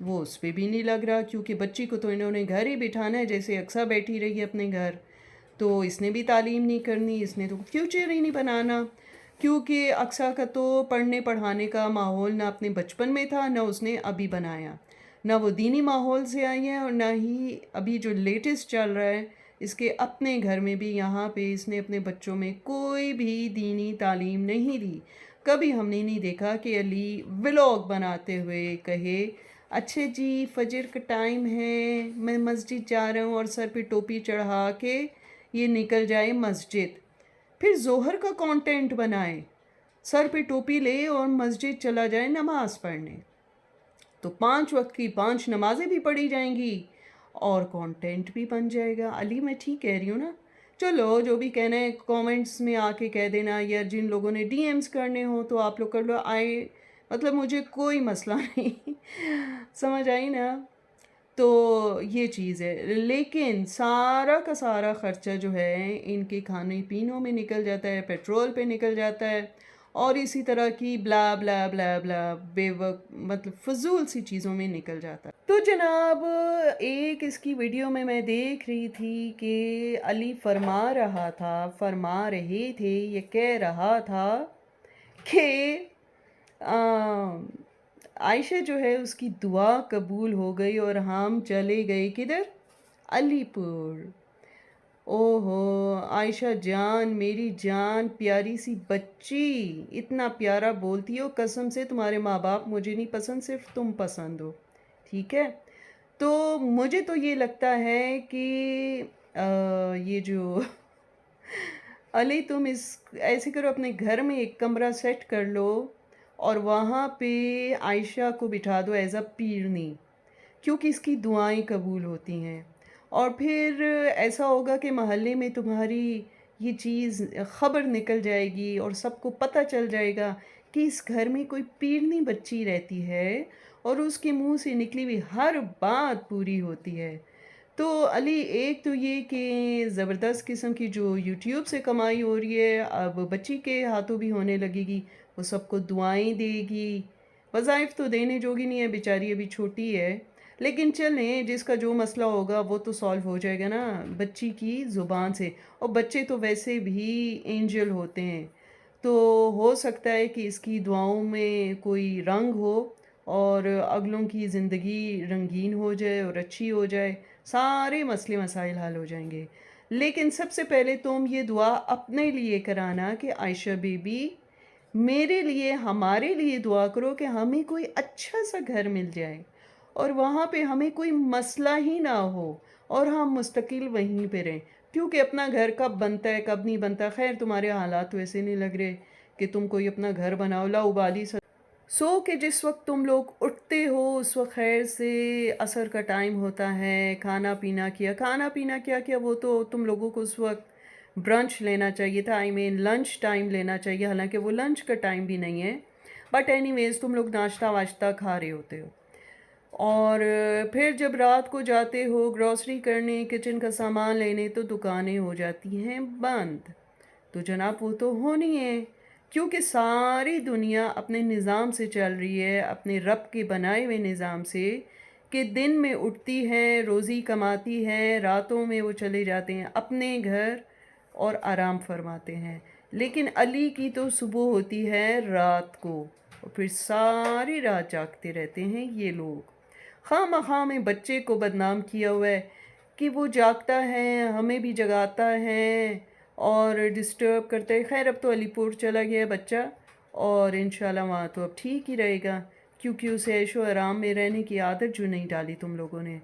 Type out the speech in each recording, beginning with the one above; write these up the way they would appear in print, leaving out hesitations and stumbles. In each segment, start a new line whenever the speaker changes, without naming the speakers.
وہ اس پہ بھی نہیں لگ رہا، کیونکہ بچی کو تو انہوں نے گھر ہی بٹھانا ہے، جیسے اقصیٰ بیٹھی رہی ہے اپنے گھر، تو اس نے بھی تعلیم نہیں کرنی، اس نے تو فیوچر ہی نہیں بنانا، کیونکہ اقصیٰ کا تو پڑھنے پڑھانے کا ماحول نہ اپنے بچپن میں تھا، نہ اس نے ابھی بنایا، نہ وہ دینی ماحول سے آئی ہے، اور نہ ہی ابھی جو لیٹسٹ چل رہا ہے اس کے اپنے گھر میں بھی یہاں پہ اس نے اپنے بچوں میں کوئی بھی دینی تعلیم نہیں دی۔ کبھی ہم نے نہیں دیکھا کہ علی ولاگ بناتے ہوئے کہے اچھے جی فجر کا ٹائم ہے، میں مسجد جا رہا ہوں، اور سر پہ ٹوپی چڑھا کے یہ نکل جائے مسجد، پھر ظہر کا کانٹینٹ بنائے، سر پہ ٹوپی لے اور مسجد چلا جائے نماز پڑھنے، تو 5 وقت کی 5 نمازیں بھی پڑھی جائیں گی اور کانٹینٹ بھی بن جائے گا۔ علی میں ٹھیک کہہ رہی ہوں نا؟ چلو جو بھی کہنا ہے کومنٹس میں آ کے کہہ دینا، یا جن لوگوں نے ڈی ایمز کرنے ہوں تو آپ لوگ کر لو، مطلب مجھے کوئی مسئلہ نہیں، سمجھ آئی نا؟ تو یہ چیز ہے، لیکن سارا کا سارا خرچہ جو ہے ان کے کھانے پینوں میں نکل جاتا ہے، پیٹرول پہ نکل جاتا ہے، اور اسی طرح کی بلا بلا بلا بلا مطلب فضول سی چیزوں میں نکل جاتا ہے۔ تو جناب ایک اس کی ویڈیو میں دیکھ رہی تھی کہ علی فرما رہے تھے، یہ کہہ رہا تھا کہ عائشہ جو ہے اس کی دعا قبول ہو گئی اور ہم چلے گئے کدھر؟ علی پور۔ اوہو عائشہ جان، میری جان، پیاری سی بچی، اتنا پیارا بولتی ہو، قسم سے تمہارے ماں باپ مجھے نہیں پسند، صرف تم پسند ہو، ٹھیک ہے؟ تو مجھے تو یہ لگتا ہے کہ یہ جو علی تم ایسے کرو، اپنے گھر میں ایک کمرہ سیٹ کر لو اور وہاں پہ عائشہ کو بٹھا دو ایز اے پیرنی، کیونکہ اس کی دعائیں قبول ہوتی ہیں، اور پھر ایسا ہوگا کہ محلے میں تمہاری یہ چیز خبر نکل جائے گی اور سب کو پتہ چل جائے گا کہ اس گھر میں کوئی پیرنی بچی رہتی ہے اور اس کے منہ سے نکلی ہوئی ہر بات پوری ہوتی ہے۔ تو علی ایک تو یہ کہ زبردست قسم کی جو یوٹیوب سے کمائی ہو رہی ہے، اب بچی کے ہاتھوں بھی ہونے لگے گی، وہ سب کو دعائیں دے گی، وظائف تو دینے جوگی نہیں ہے بیچاری، ابھی چھوٹی ہے، لیکن چلیں جس کا جو مسئلہ ہوگا وہ تو سالو ہو جائے گا نا بچی کی زبان سے، اور بچے تو ویسے بھی اینجل ہوتے ہیں، تو ہو سکتا ہے کہ اس کی دعاؤں میں کوئی رنگ ہو اور اگلوں کی زندگی رنگین ہو جائے اور اچھی ہو جائے، سارے مسئلے مسائل حل ہو جائیں گے۔ لیکن سب سے پہلے تم یہ دعا اپنے لیے کرانا کہ عائشہ بی بی میرے لیے، ہمارے لیے دعا کرو کہ ہمیں کوئی اچھا سا گھر مل جائے اور وہاں پہ ہمیں کوئی مسئلہ ہی نہ ہو اور ہم مستقل وہیں پہ رہیں، کیونکہ اپنا گھر کب بنتا ہے کب نہیں بنتا، خیر تمہارے حالات تو ایسے نہیں لگ رہے کہ تم کوئی اپنا گھر بناؤ، لا ابالی سو کہ جس وقت تم لوگ اٹھتے ہو اس وقت خیر سے عصر کا ٹائم ہوتا ہے، کھانا پینا کیا وہ تو تم لوگوں کو اس وقت برنچ لینا چاہیے تھا، لنچ ٹائم لینا چاہیے، حالانکہ وہ لنچ کا ٹائم بھی نہیں ہے، بٹ اینی ویز تم لوگ ناشتہ واشتہ کھا رہے ہوتے ہو، اور پھر جب رات کو جاتے ہو گروسری کرنے، کچن کا سامان لینے، تو دکانیں ہو جاتی ہیں بند، تو جناب وہ تو ہونی ہے، کیونکہ ساری دنیا اپنے نظام سے چل رہی ہے، اپنے رب کے بنائے ہوئے نظام سے، کہ دن میں اٹھتی ہے، روزی کماتی ہے، راتوں میں وہ چلے جاتے ہیں اپنے گھر اور آرام فرماتے ہیں، لیکن علی کی تو صبح ہوتی ہے رات کو، اور پھر ساری رات جاگتے رہتے ہیں یہ لوگ، خواہ مخواہ میں بچے کو بدنام کیا ہوا ہے کہ وہ جاگتا ہے، ہمیں بھی جگاتا ہے اور ڈسٹرب کرتا ہے، خیر اب تو علی پور چلا گیا ہے بچہ، اور انشاءاللہ وہاں تو اب ٹھیک ہی رہے گا، کیونکہ اسے عیش و آرام میں رہنے کی عادت جو نہیں ڈالی تم لوگوں نے،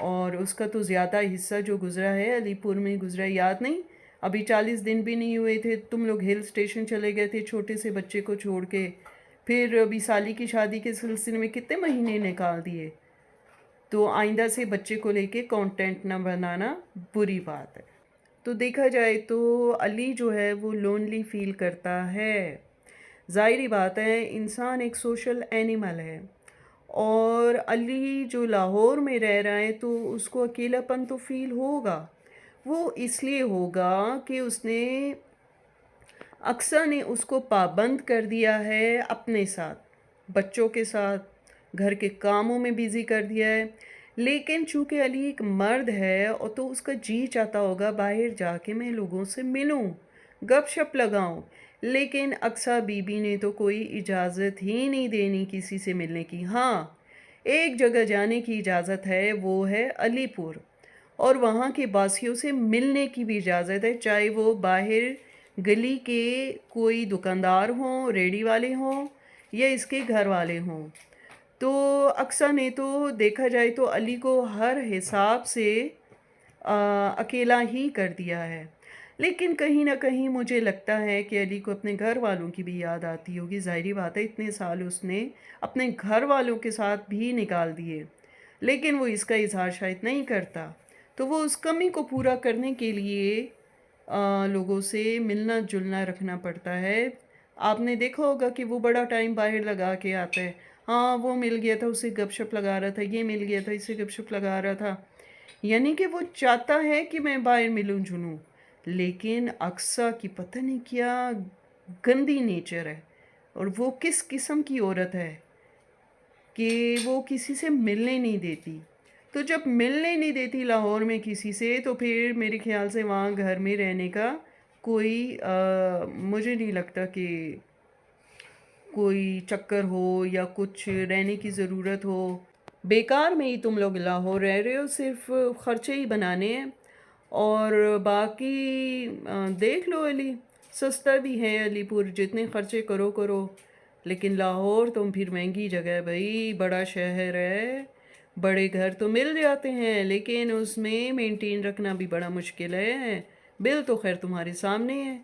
اور اس کا تو زیادہ حصہ جو گزرا ہے علی پور میں گزرا ہے، یاد نہیں؟ ابھی 40 دن بھی نہیں ہوئے تھے تم لوگ ہل سٹیشن چلے گئے تھے چھوٹے سے بچے کو چھوڑ کے، پھر ابھی سالی کی شادی کے سلسلے میں کتنے مہینے نکال دیے، تو آئندہ سے بچے کو لے کے کانٹینٹ نہ بنانا بری بات ہے۔ تو دیکھا جائے تو علی جو ہے وہ لونلی فیل کرتا ہے، ظاہری بات ہے انسان ایک سوشل اینیمل ہے، اور علی جو لاہور میں رہ رہا ہے تو اس کو اکیلا پن تو فیل ہوگا، وہ اس لیے ہوگا کہ اس نے اقصیٰ نے اس کو پابند کر دیا ہے اپنے ساتھ، بچوں کے ساتھ، گھر کے کاموں میں بیزی کر دیا ہے. لیکن چونکہ علی ایک مرد ہے اور تو اس کا جی چاہتا ہوگا باہر جا کے میں لوگوں سے ملوں، گپ شپ لگاؤں. لیکن اقصیٰ بی بی نے تو کوئی اجازت ہی نہیں دینی کسی سے ملنے کی. ہاں، ایک جگہ جانے کی اجازت ہے، وہ ہے علی پور، اور وہاں کے باسیوں سے ملنے کی بھی اجازت ہے، چاہے وہ باہر گلی کے کوئی دکاندار ہوں، ریڑھی والے ہوں، یا اس کے گھر والے ہوں. تو اقصیٰ نے تو دیکھا جائے تو علی کو ہر حساب سے اکیلا ہی کر دیا ہے. لیکن کہیں نہ کہیں مجھے لگتا ہے کہ علی کو اپنے گھر والوں کی بھی یاد آتی ہوگی. ظاہری بات ہے اتنے سال اس نے اپنے گھر والوں کے ساتھ بھی نکال دیے، لیکن وہ اس کا اظہار شاید نہیں کرتا. تو وہ اس کمی کو پورا کرنے کے لیے لوگوں سے ملنا جلنا رکھنا پڑتا ہے. آپ نے دیکھا ہوگا کہ وہ بڑا ٹائم باہر لگا کے آتا ہے. ہاں، وہ مل گیا تھا اسے گپ شپ لگا رہا تھا، یہ مل گیا تھا اسے گپ شپ لگا رہا تھا. یعنی کہ وہ چاہتا ہے کہ میں باہر ملوں جلوں. لیکن اقصیٰ کی پتہ نہیں کیا گندی نیچر ہے، اور وہ کس قسم کی عورت ہے کہ وہ کسی سے ملنے نہیں دیتی. تو جب ملنے نہیں دیتی لاہور میں کسی سے، تو پھر میرے خیال سے وہاں گھر میں رہنے کا کوئی مجھے نہیں لگتا کہ کوئی چکر ہو یا کچھ رہنے کی ضرورت ہو. بیکار میں ہی تم لوگ لاہور رہ رہے ہو، صرف خرچے ہی بنانے ہیں. اور باقی دیکھ لو علی، سستا بھی ہے علی پور، جتنے خرچے کرو کرو. لیکن لاہور تم پھر مہنگی جگہ ہے بھائی، بڑا شہر ہے، بڑے گھر تو مل جاتے ہیں لیکن اس میں مینٹین رکھنا بھی بڑا مشکل ہے. بل تو خیر تمہارے سامنے ہے،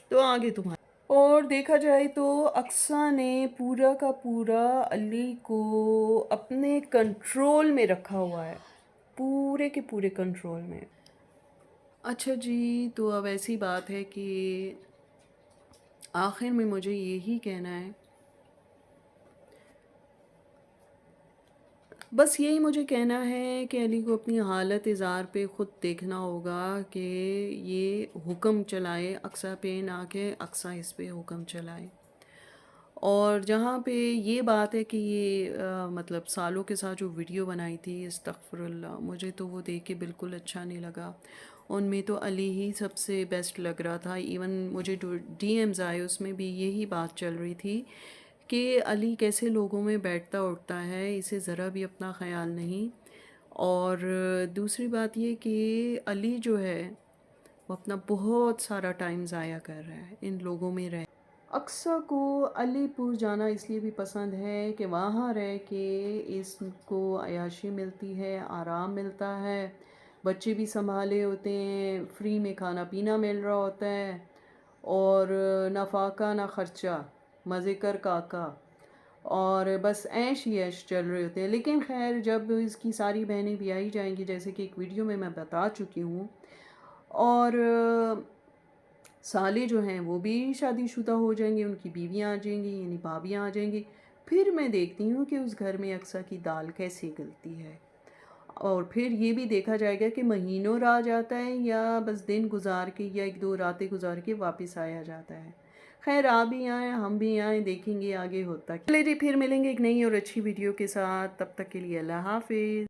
تو آگے تمہارے. اور دیکھا جائے تو اقصیٰ نے پورا کا پورا علی کو اپنے کنٹرول میں رکھا ہوا ہے، پورے کے پورے کنٹرول میں. اچھا جی، تو اب ایسی بات ہے کہ آخر میں مجھے یہی کہنا ہے، بس یہی مجھے کہنا ہے کہ علی کو اپنی حالت اظہار پہ خود دیکھنا ہوگا کہ یہ حکم چلائے اقصیٰ پہ، نہ کہ اقصیٰ اس پہ حکم چلائے. اور جہاں پہ یہ بات ہے کہ یہ مطلب سالوں کے ساتھ جو ویڈیو بنائی تھی، استغفر اللہ، مجھے تو وہ دیکھ کے بالکل اچھا نہیں لگا. ان میں تو علی ہی سب سے بیسٹ لگ رہا تھا. ایون مجھے جو ڈی ایمز آئے اس میں بھی یہی بات چل رہی تھی کہ علی کیسے لوگوں میں بیٹھتا اٹھتا ہے، اسے ذرا بھی اپنا خیال نہیں. اور دوسری بات یہ کہ علی جو ہے وہ اپنا بہت سارا ٹائم ضائع کر رہا ہے ان لوگوں میں رہ. اقصیٰ کو علی پور جانا اس لیے بھی پسند ہے کہ وہاں رہ کے اس کو عیاشی ملتی ہے، آرام ملتا ہے، بچے بھی سنبھالے ہوتے ہیں، فری میں کھانا پینا مل رہا ہوتا ہے، اور نہ فاقہ نہ خرچہ، مزے کر کاکا، اور بس عیش ہی عیش چل رہے ہوتے ہیں. لیکن خیر جب اس کی ساری بہنیں بھی آئی جائیں گی، جیسے کہ ایک ویڈیو میں بتا چکی ہوں، اور سالے جو ہیں وہ بھی شادی شدہ ہو جائیں گے، ان کی بیویاں آ جائیں گی، یعنی بھابیاں آ جائیں گی، پھر میں دیکھتی ہوں کہ اس گھر میں اقصیٰ کی دال کیسے گلتی ہے. اور پھر یہ بھی دیکھا جائے گا کہ مہینوں راہ جاتا ہے یا بس دن گزار کے یا ایک دو راتیں گزار کے واپس آیا جاتا ہے. خیر آپ بھی آئیں، ہم بھی آئیں، دیکھیں گے آگے ہوتا ہے. چلے جی، پھر ملیں گے ایک نئی اور اچھی ویڈیو کے ساتھ. تب تک کے لیے اللہ حافظ.